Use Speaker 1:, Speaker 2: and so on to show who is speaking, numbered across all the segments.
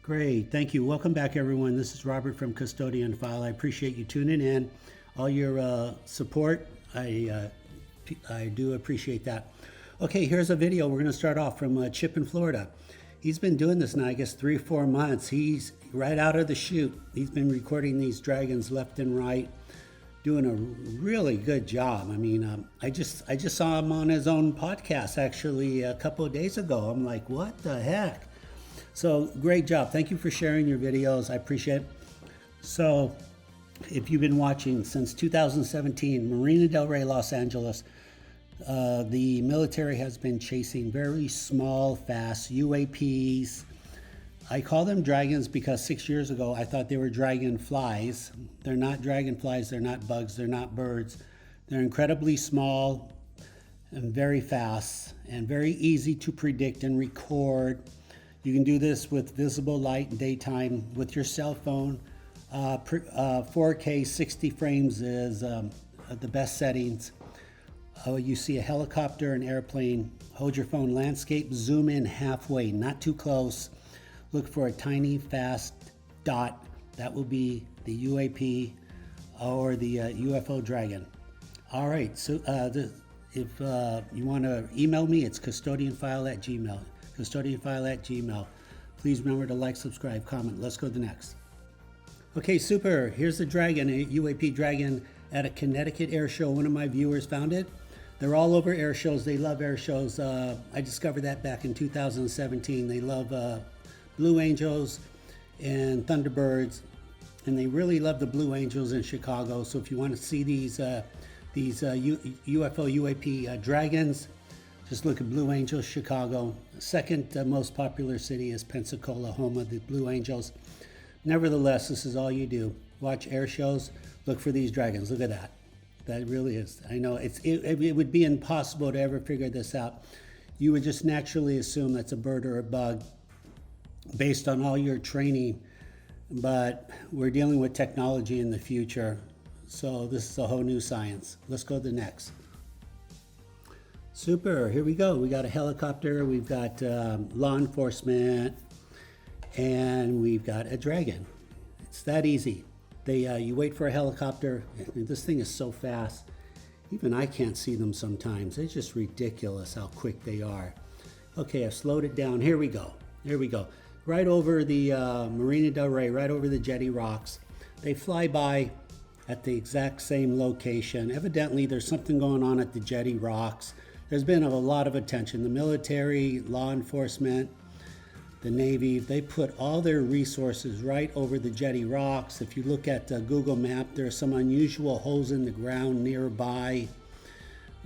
Speaker 1: Great, thank you. Welcome back, everyone. This is Robert from Custodian File. I appreciate you tuning in, all your support. I do appreciate that. Okay, here's a video. We're going to start off from Chip in Florida. He's been doing this now, I guess, 3 or 4 months. He's right out of the chute. He's been recording these dragons left and right, doing a really good job. I mean, I just saw him on his own podcast actually a couple of days ago. I'm like, what the heck? So great job. Thank you for sharing your videos. I appreciate it. So if you've been watching since 2017, Marina Del Rey, Los Angeles, the military has been chasing very small, fast UAPs. I call them dragons because 6 years ago I thought they were dragonflies. They're not dragonflies, they're not bugs, they're not birds. They're incredibly small and very fast and very easy to predict and record. You can do this with visible light and daytime with your cell phone. 4K 60 frames is the best settings. You see a helicopter, an airplane. Hold your phone landscape, zoom in halfway, not too close. Look for a tiny fast dot. That will be the UAP or the UFO dragon. All right, so if you want to email me, it's custodianfile@gmail. Custodianfile@gmail. Please remember to like, subscribe, comment. Let's go to the next. Okay, super. Here's the dragon, a UAP dragon at a Connecticut air show. One of my viewers found it. They're all over air shows. They love air shows. I discovered that back in 2017. They love Blue Angels and Thunderbirds, and they really love the Blue Angels in Chicago. So if you want to see these UFO UAP dragons, just look at Blue Angels, Chicago. Second most popular city is Pensacola, home of the Blue Angels. Nevertheless, this is all you do. Watch air shows, look for these dragons. Look at that. That really is. I know it would be impossible to ever figure this out. You would just naturally assume that's a bird or a bug based on all your training. But we're dealing with technology in the future. So this is a whole new science. Let's go to the next. Super, here we go. We got a helicopter, we've got law enforcement, and we've got a dragon. It's that easy. You wait for a helicopter. This thing is so fast. Even I can't see them sometimes. It's just ridiculous how quick they are. Okay, I've slowed it down. Here we go. Here we go. Right over the Marina Del Rey, right over the Jetty Rocks. They fly by at the exact same location. Evidently, there's something going on at the Jetty Rocks. There's been a lot of attention. The military, law enforcement, the Navy, they put all their resources right over the Jetty Rocks. If you look at Google Map, there are some unusual holes in the ground nearby.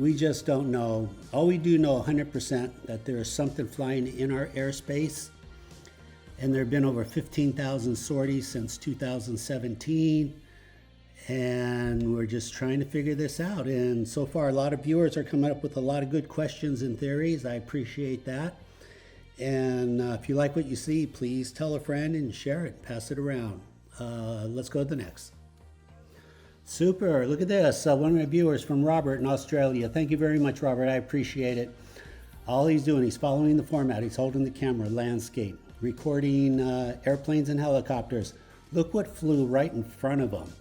Speaker 1: We just don't know. All we do know 100% that there is something flying in our airspace. And there have been over 15,000 sorties since 2017. And we're just trying to figure this out. And so far, a lot of viewers are coming up with a lot of good questions and theories. I appreciate that. And if you like what you see, please tell a friend and share it, pass it around. Let's go to the next. Super, look at this. One of my viewers from Robert in Australia. Thank you very much, Robert. I appreciate it. All he's doing, he's following the format. He's holding the camera, landscape, recording airplanes and helicopters. Look what flew right in front of him.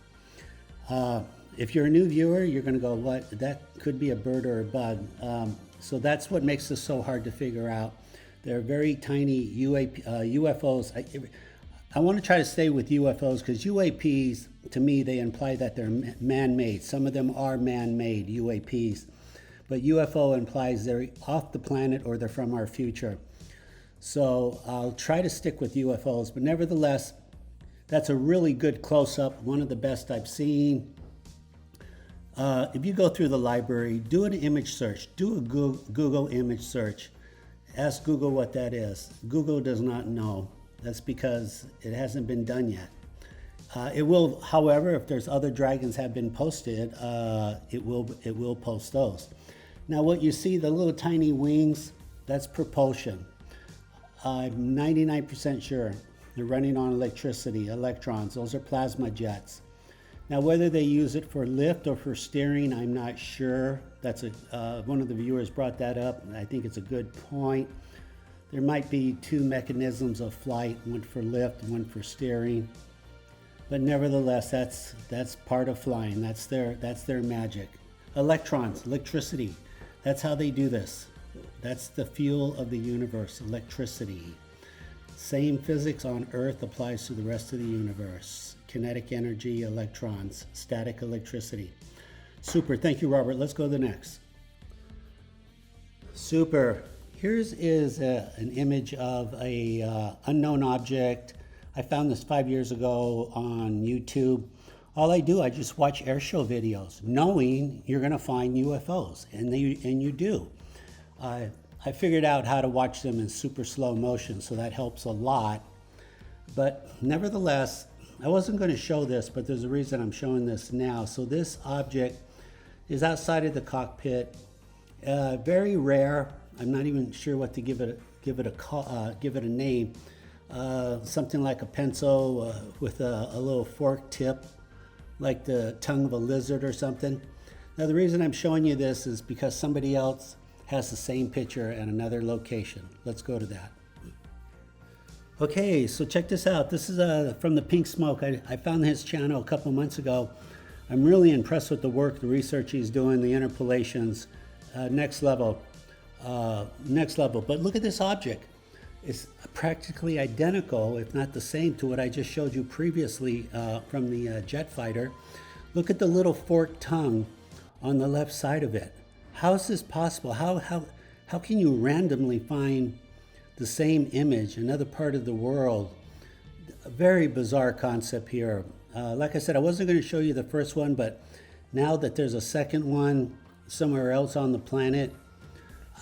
Speaker 1: If you're a new viewer, you're going to go, what? That could be a bird or a bug. So that's what makes this so hard to figure out. They're very tiny UFOs. I want to try to stay with UFOs because UAPs, to me, they imply that they're man-made. Some of them are man-made UAPs. But UFO implies they're off the planet or they're from our future. So I'll try to stick with UFOs. But nevertheless, that's a really good close-up, one of the best I've seen. If you go through the library, do an image search. Do a Google image search. Ask Google what that is. Google does not know. That's because it hasn't been done yet. It will, however, if there's other dragons have been posted, it will post those. Now what you see, the little tiny wings, that's propulsion. I'm 99% sure they're running on electricity, electrons. Those are plasma jets. Now, whether they use it for lift or for steering, I'm not sure. That's one of the viewers brought that up, and I think it's a good point. There might be two mechanisms of flight, one for lift, one for steering. But nevertheless, that's part of flying. That's their magic. Electrons, electricity. That's how they do this. That's the fuel of the universe, electricity. Same physics on Earth applies to the rest of the universe. Kinetic energy, electrons, static electricity. Super, thank you, Robert. Let's go to the next. Super. Here's an image of a unknown object. I found this 5 years ago on YouTube. All I do, I just watch airshow videos, knowing you're going to find UFOs, and you do. I figured out how to watch them in super slow motion, so that helps a lot. But nevertheless, I wasn't going to show this, but there's a reason I'm showing this now. So this object is outside of the cockpit. Very rare. I'm not even sure what to give it a name. Something like a pencil with a little fork tip, like the tongue of a lizard or something. Now the reason I'm showing you this is because somebody else has the same picture at another location. Let's go to that. Okay, so check this out. This is from the Pink Smoke. I found his channel a couple months ago. I'm really impressed with the work, the research he's doing, the interpolations. Next level. But look at this object. It's practically identical, if not the same, to what I just showed you previously from the jet fighter. Look at the little forked tongue on the left side of it. How is this possible? How can you randomly find the same image, another part of the world? A very bizarre concept here. Like I said, I wasn't going to show you the first one, but now that there's a second one somewhere else on the planet,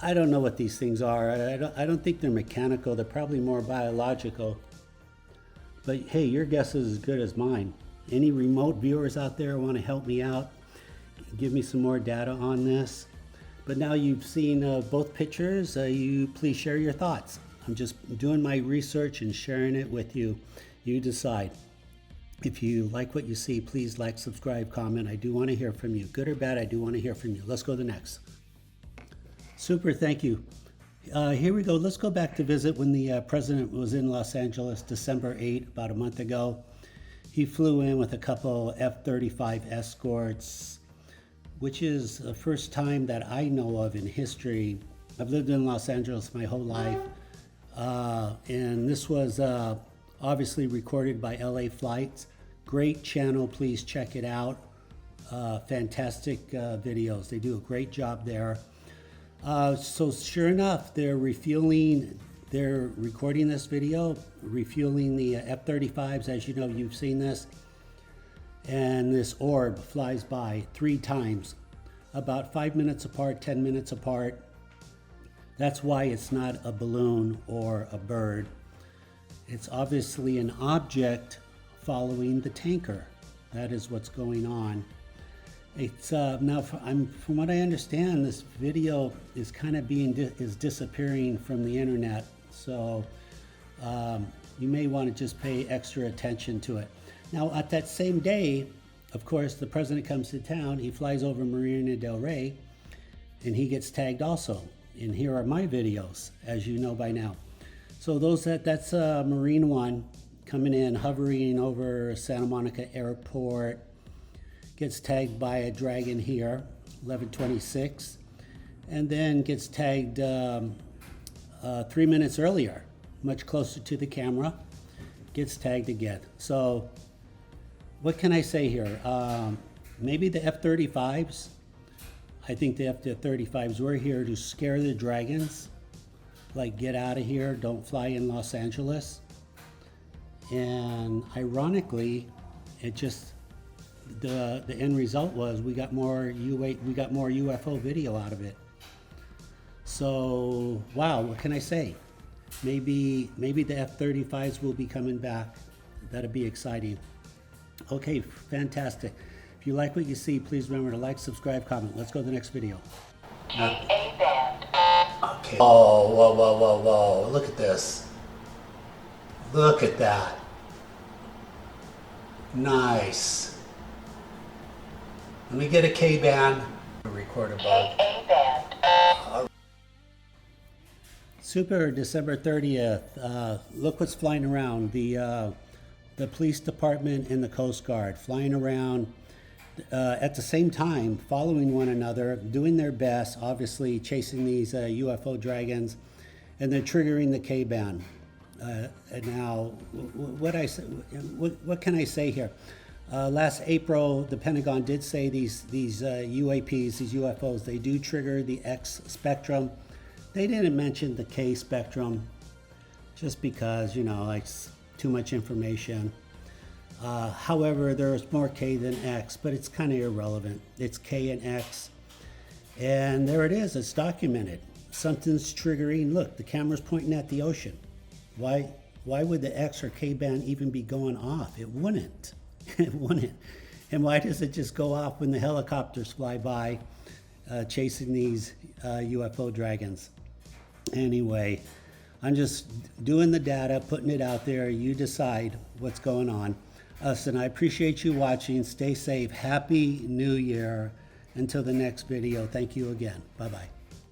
Speaker 1: I don't know what these things are. I don't think they're mechanical. They're probably more biological. But hey, your guess is as good as mine. Any remote viewers out there want to help me out? Give me some more data on this. But now you've seen both pictures, you please share your thoughts. I'm just doing my research and sharing it with you. You decide. If you like what you see, please like, subscribe, comment. I do want to hear from you. Good or bad, I do want to hear from you. Let's go to the next. Super, thank you. Here we go. Let's go back to visit when the president was in Los Angeles, December 8, about a month ago. He flew in with a couple F-35 escorts, which is the first time that I know of in history. I've lived in Los Angeles my whole life. And this was obviously recorded by LA Flights. Great channel, please check it out. Fantastic videos. They do a great job there. So sure enough, they're recording this video, refueling the F-35s. As you know, you've seen this. And this orb flies by 3 times, about 5 minutes apart, 10 minutes apart. That's why it's not a balloon or a bird. It's obviously an object following the tanker. That is what's going on. It's now, from what I understand, this video is kind of disappearing from the internet. So you may want to just pay extra attention to it. Now, at that same day, of course, the president comes to town. He flies over Marina del Rey, and he gets tagged also. And here are my videos, as you know by now. So that's Marine One coming in, hovering over Santa Monica Airport. Gets tagged by a Dragon here, 1126, and then gets tagged 3 minutes earlier, much closer to the camera. Gets tagged again. So what can I say here? Maybe the F-35s. I think the F-35s were here to scare the Dragons. Like, get out of here, don't fly in Los Angeles. And ironically, it just, the end result was we got more UFO video out of it. So, wow, what can I say? Maybe the F-35s will be coming back. That'd be exciting. Okay, fantastic. If you like what you see, please remember to like, subscribe, comment. Let's go to the next video.
Speaker 2: GA band.
Speaker 1: Okay. Oh, whoa. Look at this. Look at that. Nice. Let me get a K-band. Record above.
Speaker 2: GA band.
Speaker 1: Super, December 30th. Look what's flying around. The police department and the Coast Guard flying around at the same time, following one another, doing their best, obviously chasing these UFO dragons, and they're triggering the K-band. Now, what can I say here? Last April, the Pentagon did say these UAPs, these UFOs, they do trigger the X spectrum. They didn't mention the K spectrum, just because, you know, like too much information. However, there's more K than X, but it's kind of irrelevant. It's K and X, and there it is. It's documented. Something's triggering. Look, the camera's pointing at the ocean. Why would the X or K band even be going off? It wouldn't. It wouldn't. And why does it just go off when the helicopters fly by chasing these UFO dragons? Anyway, I'm just doing the data, putting it out there. You decide what's going on. And I appreciate you watching. Stay safe. Happy New Year. Until the next video. Thank you again. Bye-bye.